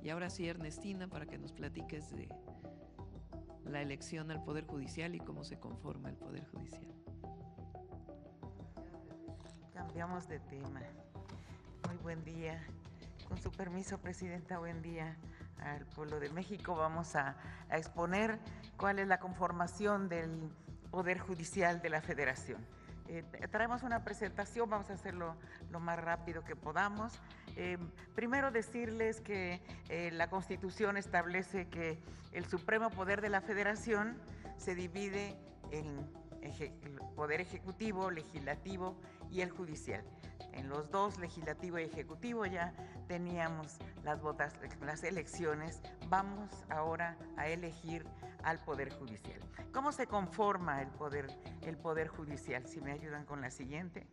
Y ahora sí, Ernestina, para que nos platiques de la elección al Poder Judicial y cómo se conforma el Poder Judicial. Cambiamos de tema. Muy buen día. Con su permiso, Presidenta, buen día al pueblo de México. Vamos a exponer cuál es la conformación del Poder Judicial de la Federación. Traemos una presentación, vamos a hacerlo lo más rápido que podamos. Primero decirles que la Constitución establece que el supremo poder de la Federación se divide en el Poder Ejecutivo, Legislativo y el Judicial. En los dos, legislativo y ejecutivo, ya teníamos las elecciones. Vamos ahora a elegir al Poder Judicial. ¿Cómo se conforma el Poder Judicial? Si me ayudan con la siguiente.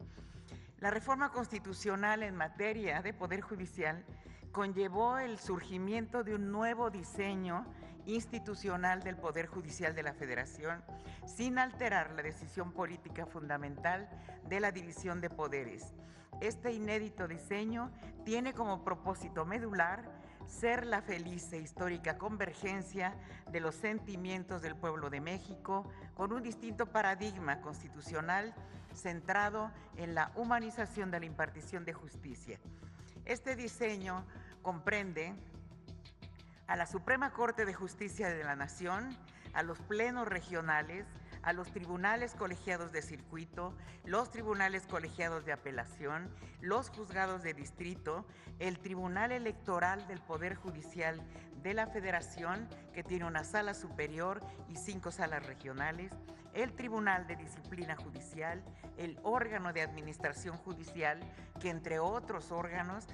La reforma constitucional en materia de Poder Judicial conllevó el surgimiento de un nuevo diseño institucional del Poder Judicial de la Federación, sin alterar la decisión política fundamental de la división de poderes. Este inédito diseño tiene como propósito medular ser la feliz e histórica convergencia de los sentimientos del pueblo de México con un distinto paradigma constitucional centrado en la humanización de la impartición de justicia. Este diseño comprende a la Suprema Corte de Justicia de la Nación, a los plenos regionales, a los tribunales colegiados de circuito, los tribunales colegiados de apelación, los juzgados de distrito, el Tribunal Electoral del Poder Judicial de la Federación, que tiene una sala superior y 5 salas regionales, el Tribunal de Disciplina Judicial, el órgano de administración judicial, que entre otros órganos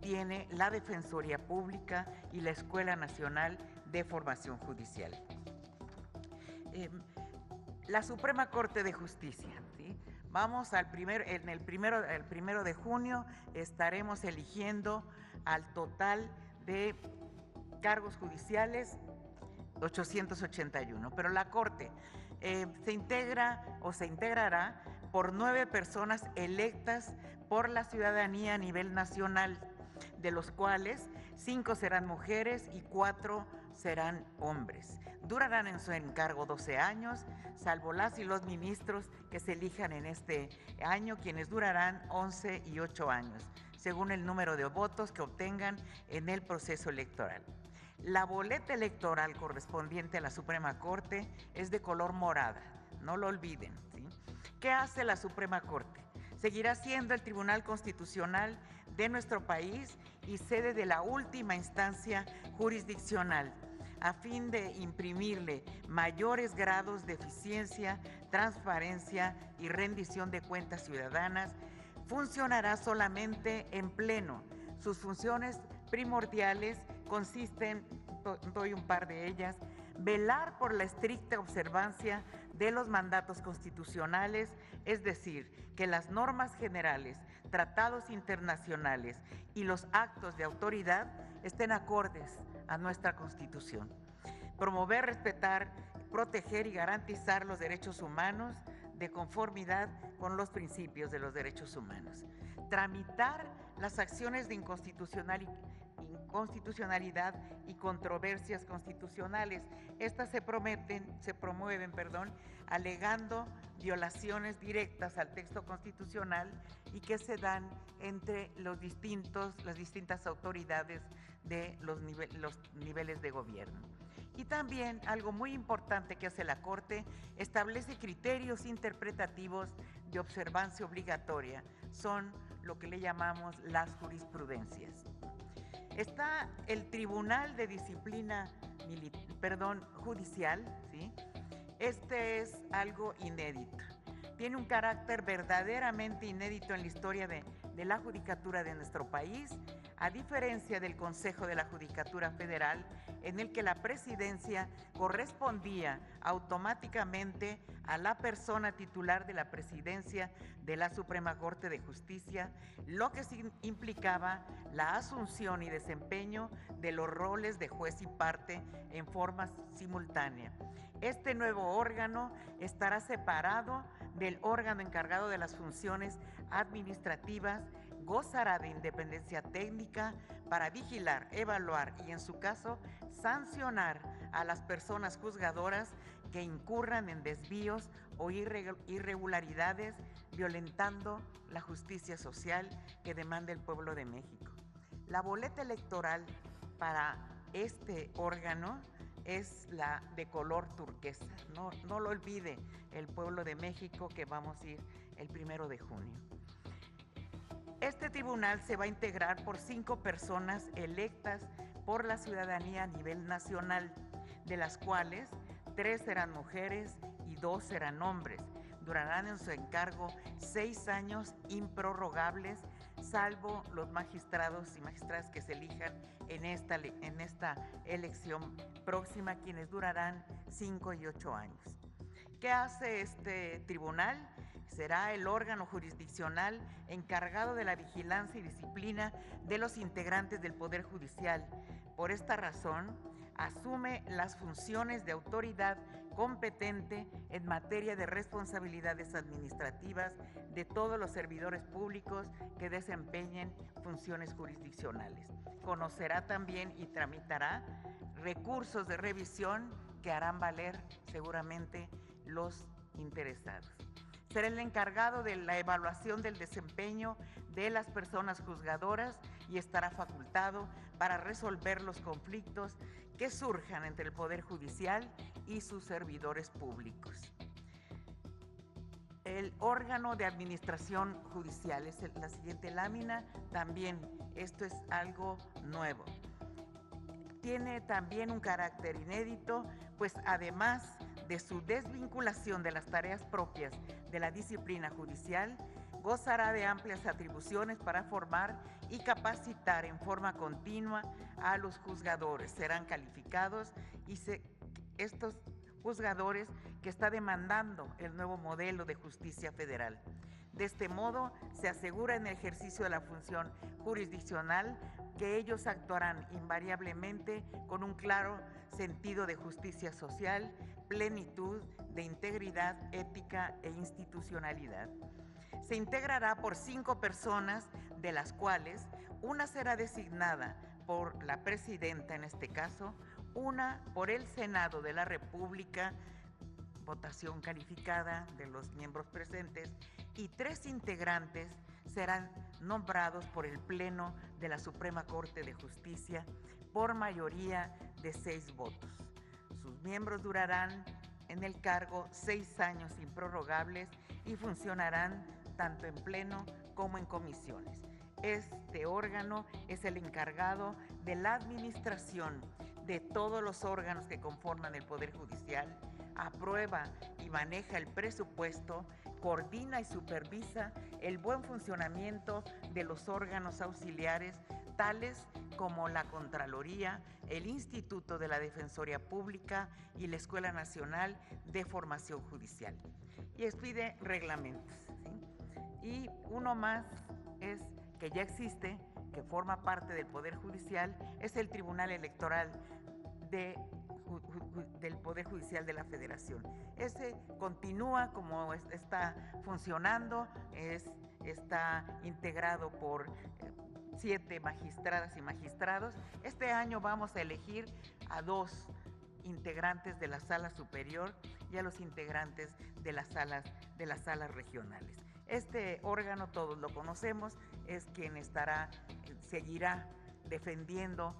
tiene la Defensoría Pública y la Escuela Nacional de Formación Judicial. La Suprema Corte de Justicia, ¿sí? Vamos el primero de junio estaremos eligiendo al total de cargos judiciales 881, pero la Corte se integrará por 9 personas electas por la ciudadanía a nivel nacional, de los cuales 5 serán mujeres y 4 serán hombres. Durarán en su encargo 12 años, salvo las y los ministros que se elijan en este año, quienes durarán 11 y 8 años, según el número de votos que obtengan en el proceso electoral. La boleta electoral correspondiente a la Suprema Corte es de color morada, no lo olviden, ¿sí? ¿Qué hace la Suprema Corte? Seguirá siendo el Tribunal Constitucional de nuestro país y sede de la última instancia jurisdiccional, a fin de imprimirle mayores grados de eficiencia, transparencia y rendición de cuentas ciudadanas. Funcionará solamente en pleno. Sus funciones primordiales consisten, doy un par de ellas: velar por la estricta observancia de los mandatos constitucionales, es decir, que las normas generales, tratados internacionales y los actos de autoridad estén acordes a nuestra Constitución. Promover, respetar, proteger y garantizar los derechos humanos de conformidad con los principios de los derechos humanos. Tramitar las acciones de inconstitucionalidad y controversias constitucionales. Estas se promueven, alegando violaciones directas al texto constitucional y que se dan entre las distintas autoridades de los niveles de gobierno. Y también algo muy importante que hace la Corte, establece criterios interpretativos de observancia obligatoria. Son lo que le llamamos las jurisprudencias. Está el Tribunal de Disciplina Judicial, ¿sí? Este es algo inédito. Tiene un carácter verdaderamente inédito en la historia de la judicatura de nuestro país, a diferencia del Consejo de la Judicatura Federal, en el que la presidencia correspondía automáticamente a la persona titular de la presidencia de la Suprema Corte de Justicia, lo que implicaba la asunción y desempeño de los roles de juez y parte en forma simultánea. Este nuevo órgano estará separado del órgano encargado de las funciones administrativas, gozará de independencia técnica para vigilar, evaluar y, en su caso, sancionar a las personas juzgadoras que incurran en desvíos o irregularidades violentando la justicia social que demanda el pueblo de México. La boleta electoral para este órgano es la de color turquesa. No lo olvide el pueblo de México, que vamos a ir el 1 de junio. Este tribunal se va a integrar por 5 personas electas por la ciudadanía a nivel nacional, de las cuales 3 serán mujeres y 2 serán hombres. Durarán en su encargo 6 años improrrogables, salvo los magistrados y magistradas que se elijan en esta elección próxima, quienes durarán 5 y 8 años. ¿Qué hace este tribunal? Será el órgano jurisdiccional encargado de la vigilancia y disciplina de los integrantes del Poder Judicial. Por esta razón, asume las funciones de autoridad competente en materia de responsabilidades administrativas de todos los servidores públicos que desempeñen funciones jurisdiccionales. Conocerá también y tramitará recursos de revisión que harán valer seguramente los interesados. Será el encargado de la evaluación del desempeño de las personas juzgadoras y estará facultado para resolver los conflictos que surjan entre el Poder Judicial y sus servidores públicos. El órgano de administración judicial es la siguiente lámina. También esto es algo nuevo. Tiene también un carácter inédito, pues además de su desvinculación de las tareas propias de la disciplina judicial, gozará de amplias atribuciones para formar y capacitar en forma continua a los juzgadores. Serán calificados y estos juzgadores que está demandando el nuevo modelo de justicia federal. De este modo, se asegura en el ejercicio de la función jurisdiccional que ellos actuarán invariablemente con un claro sentido de justicia social, plenitud de integridad, ética e institucionalidad. Se integrará por 5 personas, de las cuales una será designada por la presidenta, en este caso, una por el Senado de la República, votación calificada de los miembros presentes, y 3 integrantes serán nombrados por el Pleno de la Suprema Corte de Justicia por mayoría de 6 votos. Sus miembros durarán en el cargo 6 años improrrogables y funcionarán tanto en pleno como en comisiones. Este órgano es el encargado de la administración de todos los órganos que conforman el Poder Judicial, aprueba y maneja el presupuesto, coordina y supervisa el buen funcionamiento de los órganos auxiliares, tales como la Contraloría, el Instituto de la Defensoría Pública y la Escuela Nacional de Formación Judicial. Y expide reglamentos, ¿sí? Y uno más es que ya existe, que forma parte del Poder Judicial, es el Tribunal Electoral del Poder Judicial de la Federación. Ese continúa como está funcionando, está integrado por 7 magistradas y magistrados. Este año vamos a elegir a 2 integrantes de la Sala Superior y a los integrantes de las salas regionales. Este órgano, todos lo conocemos, es quien seguirá defendiendo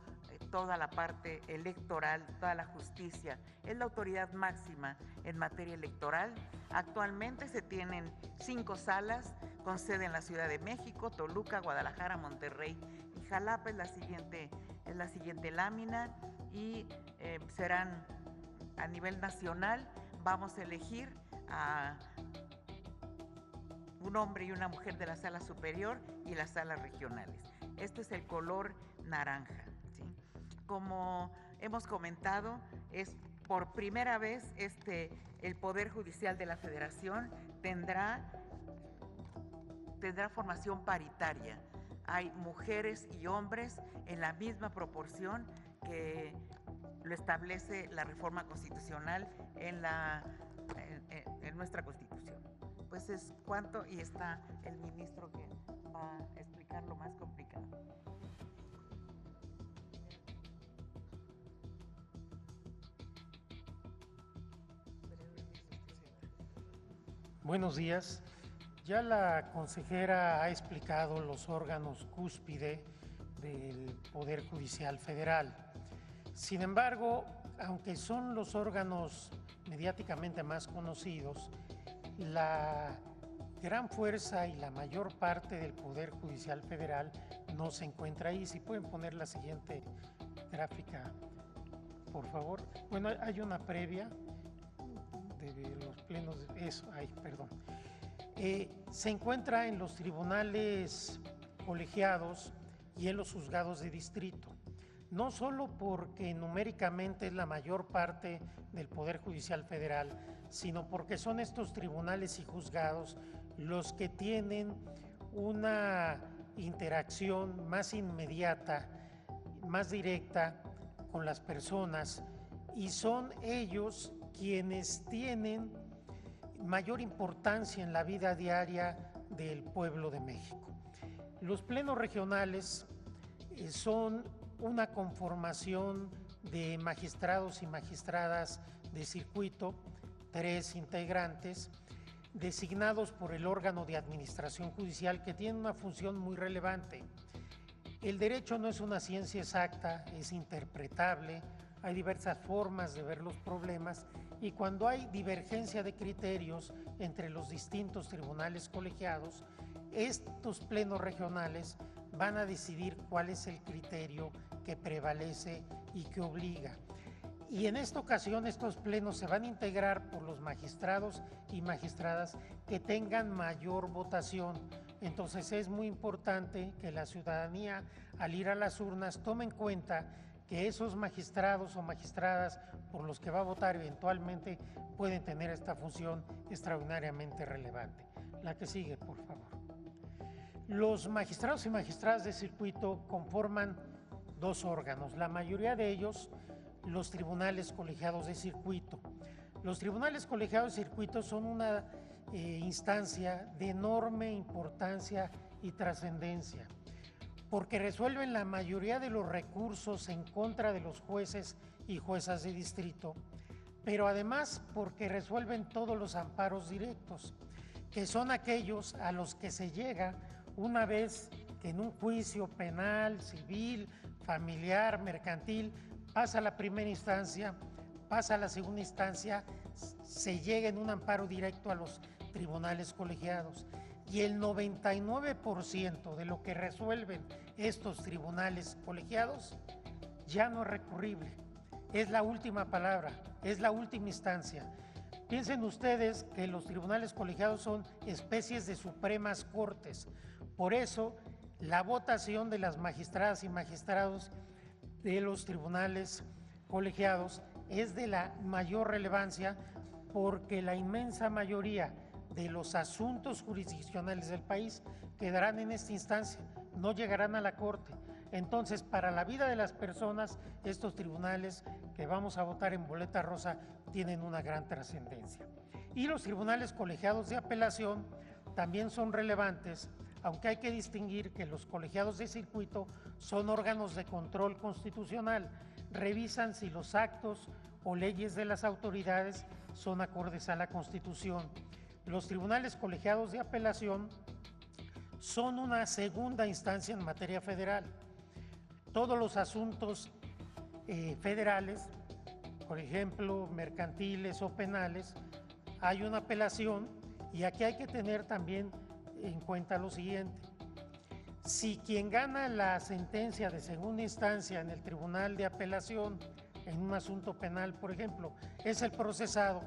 toda la parte electoral, toda la justicia. Es la autoridad máxima en materia electoral. Actualmente se tienen 5 salas con sede en la Ciudad de México, Toluca, Guadalajara, Monterrey y Jalapa. Es la siguiente lámina, y serán a nivel nacional. Vamos a elegir a un hombre y una mujer de la Sala Superior y las salas regionales. Este es el color naranja, ¿sí? Como hemos comentado, es por primera vez el Poder Judicial de la Federación tendrá formación paritaria. Hay mujeres y hombres en la misma proporción que lo establece la reforma constitucional en nuestra Constitución. pues es cuánto, y está el ministro que va a explicar lo más complicado. Buenos días. Ya la consejera ha explicado los órganos cúspide del Poder Judicial Federal. Sin embargo, aunque son los órganos mediáticamente más conocidos, la gran fuerza y la mayor parte del Poder Judicial Federal no se encuentra ahí. Si pueden poner la siguiente gráfica, por favor. Bueno, hay una previa de los plenos, eso, ahí, perdón. Se encuentra en los tribunales colegiados y en los juzgados de distrito, no solo porque numéricamente es la mayor parte del Poder Judicial Federal, sino porque son estos tribunales y juzgados los que tienen una interacción más inmediata, más directa con las personas, y son ellos quienes tienen mayor importancia en la vida diaria del pueblo de México. Los plenos regionales son una conformación de magistrados y magistradas de circuito, 3 integrantes, designados por el órgano de administración judicial, que tiene una función muy relevante. El derecho no es una ciencia exacta, es interpretable, hay diversas formas de ver los problemas, y cuando hay divergencia de criterios entre los distintos tribunales colegiados, estos plenos regionales van a decidir cuál es el criterio que prevalece y que obliga. Y en esta ocasión estos plenos se van a integrar por los magistrados y magistradas que tengan mayor votación. Entonces es muy importante que la ciudadanía, al ir a las urnas, tome en cuenta que esos magistrados o magistradas por los que va a votar eventualmente pueden tener esta función extraordinariamente relevante. La que sigue, por favor. Los magistrados y magistradas de circuito conforman 2 órganos, la mayoría de ellos los tribunales colegiados de circuito. Los tribunales colegiados de circuito son una instancia de enorme importancia y trascendencia, porque resuelven la mayoría de los recursos en contra de los jueces y juezas de distrito, pero además porque resuelven todos los amparos directos, que son aquellos a los que se llega una vez que en un juicio penal, civil, familiar, mercantil, pasa la primera instancia, pasa a la segunda instancia, se llega en un amparo directo a los tribunales colegiados. Y el 99% de lo que resuelven estos tribunales colegiados ya no es recurrible. Es la última palabra, es la última instancia. Piensen ustedes que los tribunales colegiados son especies de supremas cortes. Por eso, la votación de las magistradas y magistrados de los tribunales colegiados es de la mayor relevancia, porque la inmensa mayoría de los asuntos jurisdiccionales del país quedarán en esta instancia, no llegarán a la Corte. Entonces, para la vida de las personas, estos tribunales que vamos a votar en boleta rosa tienen una gran trascendencia. Y los tribunales colegiados de apelación también son relevantes, aunque hay que distinguir que los colegiados de circuito son órganos de control constitucional, revisan si los actos o leyes de las autoridades son acordes a la Constitución. Los tribunales colegiados de apelación son una segunda instancia en materia federal. Todos los asuntos federales, por ejemplo, mercantiles o penales, hay una apelación, y aquí hay que tener también en cuenta lo siguiente. Si quien gana la sentencia de segunda instancia en el tribunal de apelación en un asunto penal, por ejemplo, es el procesado,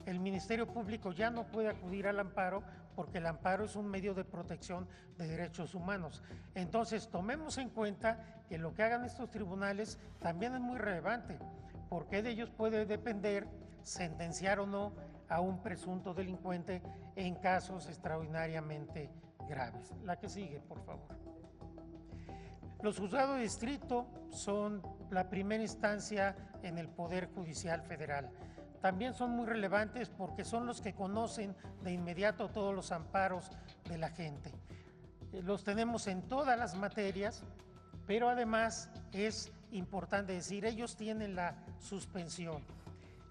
el Ministerio Público ya no puede acudir al amparo, porque el amparo es un medio de protección de derechos humanos. Entonces, tomemos en cuenta que lo que hagan estos tribunales también es muy relevante, porque de ellos puede depender sentenciar o no a un presunto delincuente en casos extraordinariamente graves. La que sigue, por favor. Los juzgados de distrito son la primera instancia en el Poder Judicial Federal. también son muy relevantes porque son los que conocen de inmediato todos los amparos de la gente. Los tenemos en todas las materias, pero además es importante decir, ellos tienen la suspensión,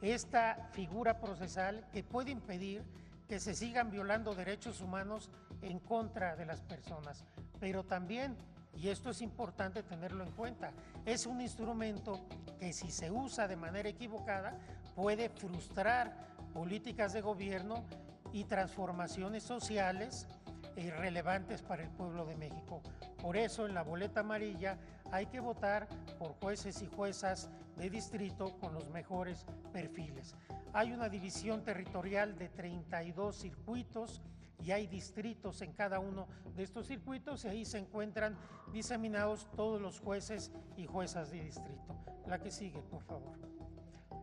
esta figura procesal que puede impedir que se sigan violando derechos humanos en contra de las personas, pero también, y esto es importante tenerlo en cuenta, es un instrumento que si se usa de manera equivocada puede frustrar políticas de gobierno y transformaciones sociales relevantes para el pueblo de México. Por eso en la boleta amarilla hay que votar por jueces y juezas de distrito con los mejores perfiles. Hay una división territorial de 32 circuitos y hay distritos en cada uno de estos circuitos y ahí se encuentran diseminados todos los jueces y juezas de distrito. La que sigue, por favor.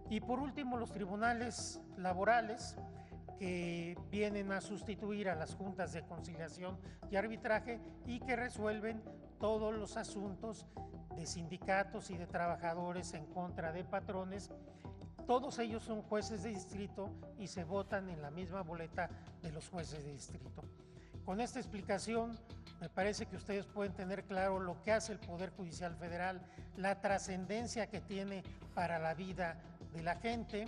Y por último, los tribunales laborales, que vienen a sustituir a las juntas de conciliación y arbitraje y que resuelven todos los asuntos de sindicatos y de trabajadores en contra de patrones. Todos ellos son jueces de distrito y se votan en la misma boleta de los jueces de distrito. Con esta explicación, me parece que ustedes pueden tener claro lo que hace el Poder Judicial Federal, la trascendencia que tiene para la vida de la gente.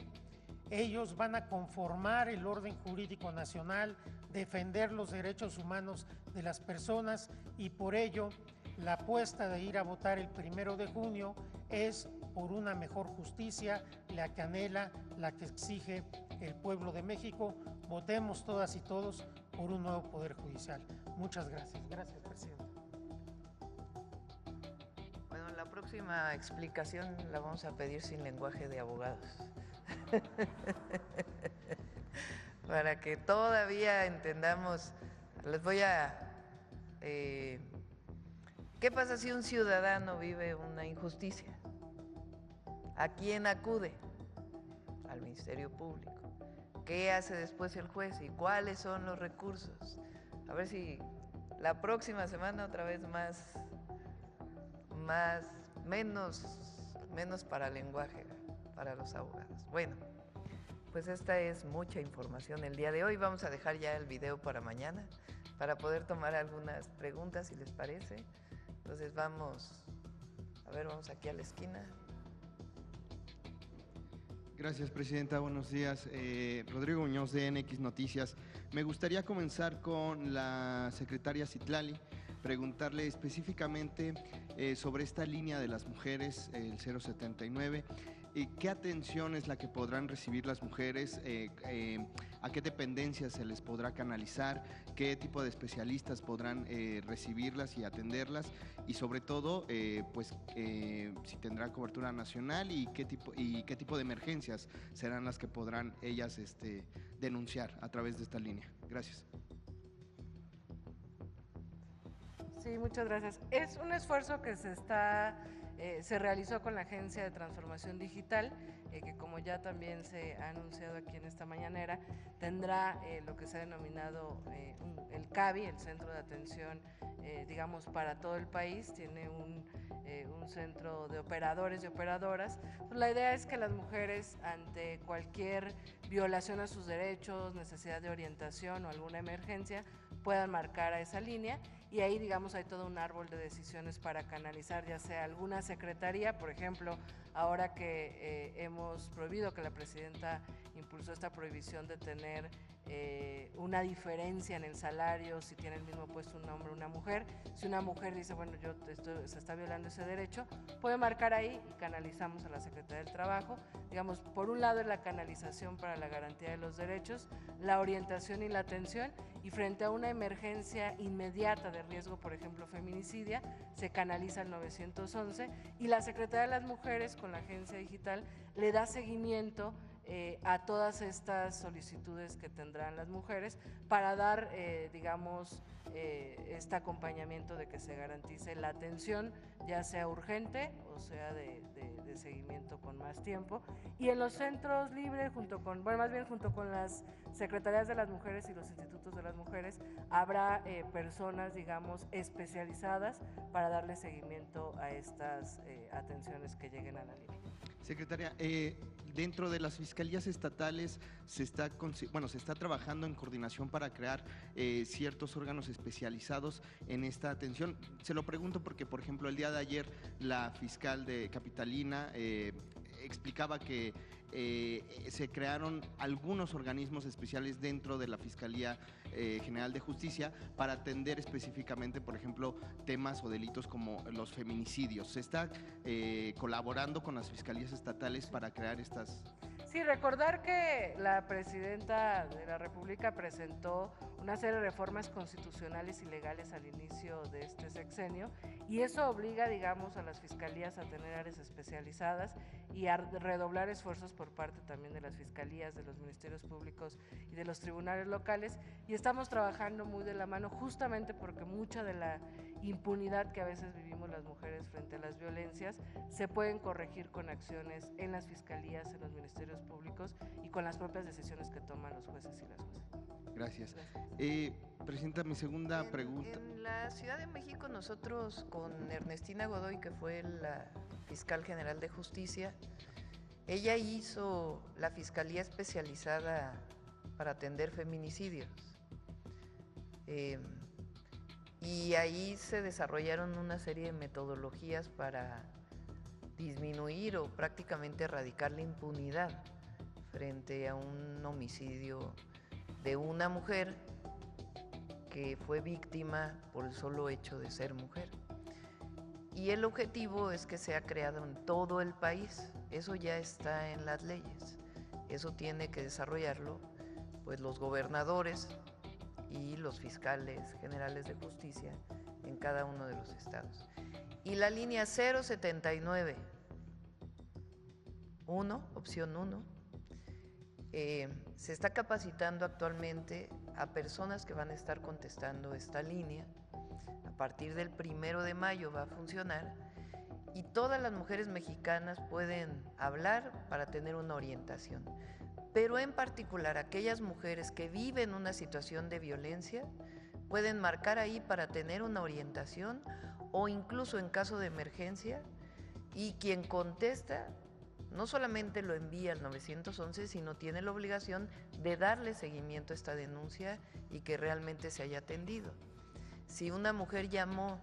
Ellos van a conformar el orden jurídico nacional, defender los derechos humanos de las personas y por ello la apuesta de ir a votar el 1 de junio es por una mejor justicia, la que anhela, la que exige el pueblo de México. Votemos todas y todos por un nuevo Poder Judicial. Muchas gracias. Gracias, presidente. Bueno, la próxima explicación la vamos a pedir sin lenguaje de abogados. Para que todavía entendamos. Les voy a... ¿qué pasa si un ciudadano vive una injusticia? ¿A quién acude? Al Ministerio Público. ¿Qué hace después el juez y cuáles son los recursos? A ver si la próxima semana otra vez menos para lenguaje, para los abogados. Bueno, pues esta es mucha información el día de hoy. Vamos a dejar ya el video para mañana, para poder tomar algunas preguntas, si les parece. Entonces vamos aquí a la esquina. Gracias, Presidenta. Buenos días. Rodrigo Muñoz, de NX Noticias. Me gustaría comenzar con la secretaria Citlali, preguntarle específicamente sobre esta línea de las mujeres, el 079. ¿Qué atención es la que podrán recibir las mujeres? ¿A qué dependencias se les podrá canalizar? ¿Qué tipo de especialistas podrán recibirlas y atenderlas? Y sobre todo, si tendrá cobertura nacional y qué tipo de emergencias serán las que podrán ellas denunciar a través de esta línea. Gracias. Sí, muchas gracias. Es un esfuerzo que se realizó con la Agencia de Transformación Digital, que como ya también se ha anunciado aquí en esta mañanera, tendrá lo que se ha denominado el CABI, el Centro de Atención, digamos, para todo el país. Tiene un centro de operadores y operadoras. La idea es que las mujeres, ante cualquier violación a sus derechos, necesidad de orientación o alguna emergencia, puedan marcar a esa línea y ahí, digamos, hay todo un árbol de decisiones para canalizar, ya sea alguna secretaría, por ejemplo, ahora que hemos prohibido, que la presidenta impulsó esta prohibición de tener una diferencia en el salario si tiene el mismo puesto un hombre o una mujer. Si una mujer dice, bueno, se está violando ese derecho, puede marcar ahí y canalizamos a la Secretaría del Trabajo. Digamos, por un lado es la canalización para la garantía de los derechos, la orientación y la atención, y frente a una emergencia inmediata de riesgo, por ejemplo, feminicidia, se canaliza el 911 y la Secretaría de las Mujeres con la Agencia Digital le da seguimiento a todas estas solicitudes que tendrán las mujeres para dar, digamos, este acompañamiento de que se garantice la atención, ya sea urgente o sea de seguimiento con más tiempo. Y en los centros libres, junto con las secretarías de las mujeres y los institutos de las mujeres, habrá personas, digamos, especializadas para darle seguimiento a estas atenciones que lleguen a la línea. Secretaria, dentro de las fiscalías estatales se está trabajando en coordinación para crear ciertos órganos especializados en esta atención. Se lo pregunto porque, por ejemplo, el día de ayer la fiscal de Capitalina explicaba que se crearon algunos organismos especiales dentro de la Fiscalía General de Justicia para atender específicamente, por ejemplo, temas o delitos como los feminicidios. ¿Se está colaborando con las fiscalías estatales para crear estas? Sí, recordar que la presidenta de la República presentó una serie de reformas constitucionales y legales al inicio de este sexenio, y eso obliga, digamos, a las fiscalías a tener áreas especializadas y a redoblar esfuerzos por parte también de las fiscalías, de los ministerios públicos y de los tribunales locales, y estamos trabajando muy de la mano justamente porque mucha de la impunidad que a veces vivimos las mujeres frente a las violencias se pueden corregir con acciones en las fiscalías, en los ministerios públicos y con las propias decisiones que toman los jueces y las juezas. Gracias. Presidenta, mi segunda pregunta. En la Ciudad de México nosotros con Ernestina Godoy, que fue la fiscal general de justicia, ella hizo la fiscalía especializada para atender feminicidios. Y ahí se desarrollaron una serie de metodologías para disminuir o prácticamente erradicar la impunidad frente a un homicidio de una mujer que fue víctima por el solo hecho de ser mujer. Y el objetivo es que sea creado en todo el país. Eso ya está en las leyes. Eso tiene que desarrollarlo pues los gobernadores y los fiscales generales de justicia en cada uno de los estados. Y la línea 079, opción 1, se está capacitando actualmente a personas que van a estar contestando esta línea. A partir del 1 de mayo va a funcionar y todas las mujeres mexicanas pueden hablar para tener una orientación. Pero en particular aquellas mujeres que viven una situación de violencia pueden marcar ahí para tener una orientación o incluso en caso de emergencia, y quien contesta no solamente lo envía al 911, sino tiene la obligación de darle seguimiento a esta denuncia y que realmente se haya atendido. Si una mujer llamó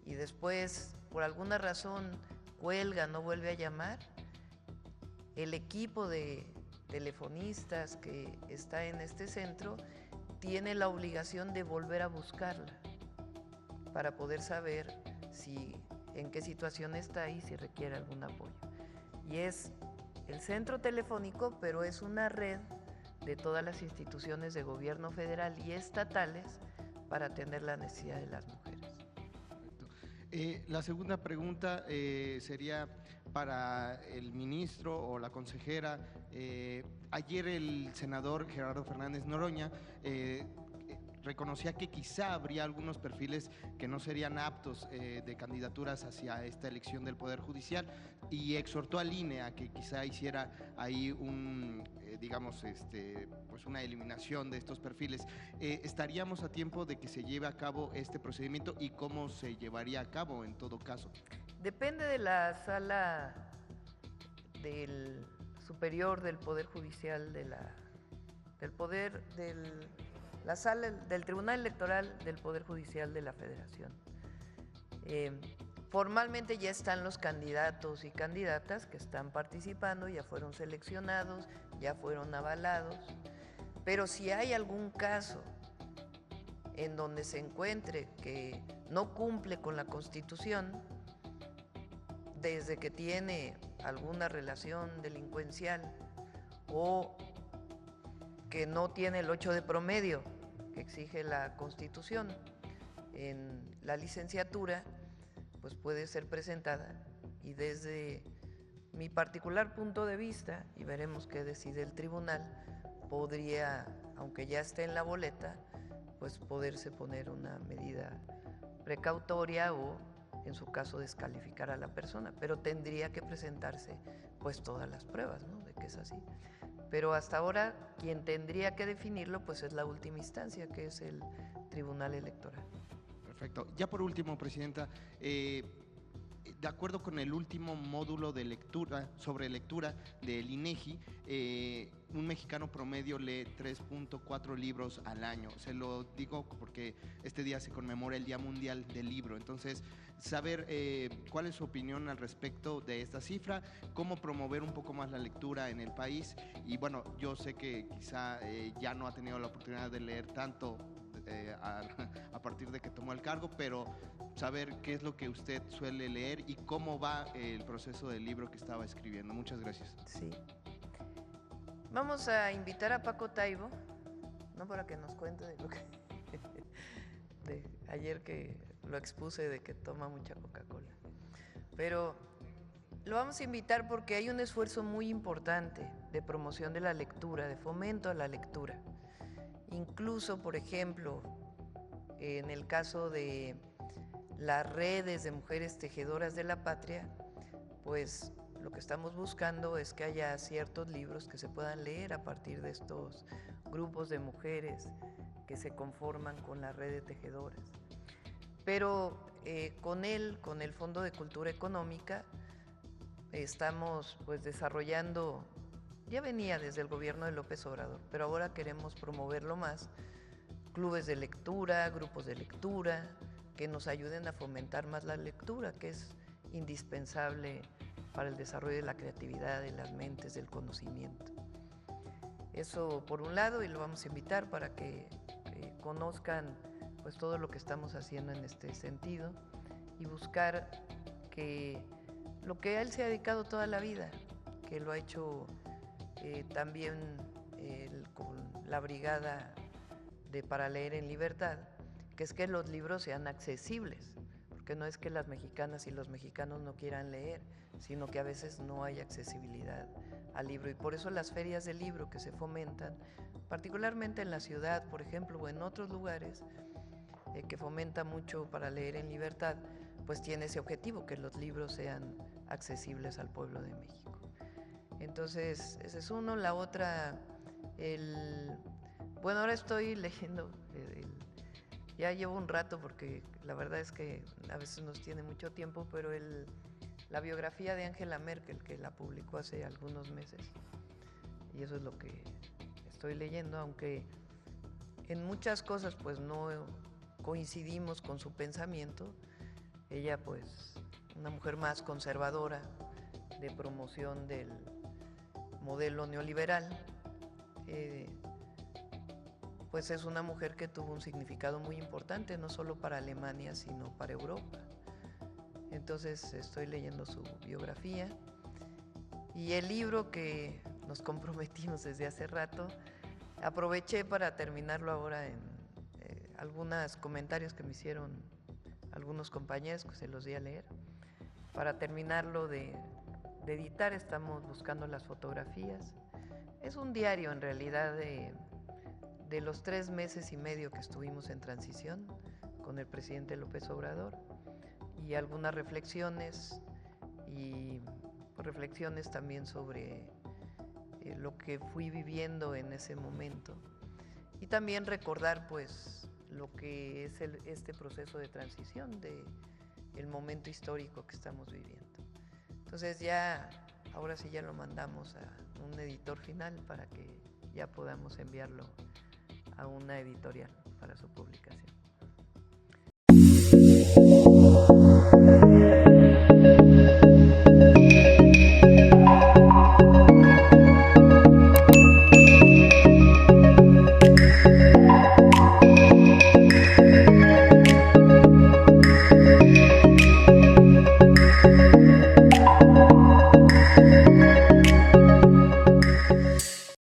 y después por alguna razón cuelga, no vuelve a llamar, el equipo de telefonistas que está en este centro tiene la obligación de volver a buscarla para poder saber en qué situación está y si requiere algún apoyo. Y es el centro telefónico, pero es una red de todas las instituciones de gobierno federal y estatales para atender la necesidad de las mujeres. La segunda pregunta sería para el ministro o la consejera. Ayer el senador Gerardo Fernández Noroña reconocía que quizá habría algunos perfiles que no serían aptos de candidaturas hacia esta elección del Poder Judicial y exhortó al INE a que quizá hiciera ahí pues una eliminación de estos perfiles. ¿Estaríamos a tiempo de que se lleve a cabo este procedimiento y cómo se llevaría a cabo en todo caso? Depende de la sala del superior del Poder Judicial, la sala del Tribunal Electoral del Poder Judicial de la Federación. Formalmente ya están los candidatos y candidatas que están participando, ya fueron seleccionados, ya fueron avalados, pero si hay algún caso en donde se encuentre que no cumple con la Constitución, desde que tiene alguna relación delincuencial o que no tiene el 8 de promedio que exige la Constitución en la licenciatura, pues puede ser presentada. Y desde mi particular punto de vista, y veremos qué decide el tribunal, podría, aunque ya esté en la boleta, pues poderse poner una medida precautoria o, en su caso, descalificar a la persona, pero tendría que presentarse pues todas las pruebas, ¿no?, de que es así. Pero hasta ahora quien tendría que definirlo pues es la última instancia, que es el Tribunal Electoral. Perfecto. Ya por último, Presidenta, de acuerdo con el último módulo de lectura, sobre lectura del INEGI, un mexicano promedio lee 3.4 libros al año. Se lo digo porque este día se conmemora el Día Mundial del Libro. Entonces, saber cuál es su opinión al respecto de esta cifra, cómo promover un poco más la lectura en el país. Y bueno, yo sé que quizá ya no ha tenido la oportunidad de leer tanto a partir de que tomó el cargo, pero saber qué es lo que usted suele leer y cómo va el proceso del libro que estaba escribiendo. Muchas gracias. Sí. Vamos a invitar a Paco Taibo, no para que nos cuente de lo que de ayer que lo expuse de que toma mucha Coca-Cola. Pero lo vamos a invitar porque hay un esfuerzo muy importante de promoción de la lectura, de fomento a la lectura. Incluso, por ejemplo, en el caso de las redes de mujeres tejedoras de la patria, pues lo que estamos buscando es que haya ciertos libros que se puedan leer a partir de estos grupos de mujeres que se conforman con la red de tejedoras. Pero con el Fondo de Cultura Económica, estamos pues desarrollando, ya venía desde el gobierno de López Obrador, pero ahora queremos promoverlo más, clubes de lectura, grupos de lectura, que nos ayuden a fomentar más la lectura, que es indispensable para el desarrollo de la creatividad, de las mentes, del conocimiento. Eso por un lado, y lo vamos a invitar para que conozcan pues todo lo que estamos haciendo en este sentido y buscar que lo que él se ha dedicado toda la vida, que lo ha hecho también con la brigada de Para Leer en Libertad, que es que los libros sean accesibles, porque no es que las mexicanas y los mexicanos no quieran leer, sino que a veces no hay accesibilidad al libro, y por eso las ferias del libro que se fomentan, particularmente en la ciudad, por ejemplo, o en otros lugares, que fomenta mucho Para Leer en Libertad, pues tiene ese objetivo, que los libros sean accesibles al pueblo de México. Entonces, ese es uno. La otra, bueno, ahora estoy leyendo, ya llevo un rato porque la verdad es que a veces nos tiene mucho tiempo, pero la biografía de Angela Merkel, que la publicó hace algunos meses, y eso es lo que estoy leyendo, aunque en muchas cosas pues no coincidimos con su pensamiento. Ella pues una mujer más conservadora, de promoción del modelo neoliberal, pues es una mujer que tuvo un significado muy importante, no solo para Alemania, sino para Europa. Entonces estoy leyendo su biografía, y el libro que nos comprometimos desde hace rato, aproveché para terminarlo ahora en algunos comentarios que me hicieron algunos compañeros, que se los di a leer. Para terminarlo de editar, estamos buscando las fotografías. Es un diario en realidad de los 3 meses y medio que estuvimos en transición con el presidente López Obrador, y algunas reflexiones, y reflexiones también sobre lo que fui viviendo en ese momento, y también recordar pues lo que es este proceso de transición, el momento histórico que estamos viviendo. Entonces ahora sí ya lo mandamos a un editor final para que ya podamos enviarlo a una editorial para su publicación.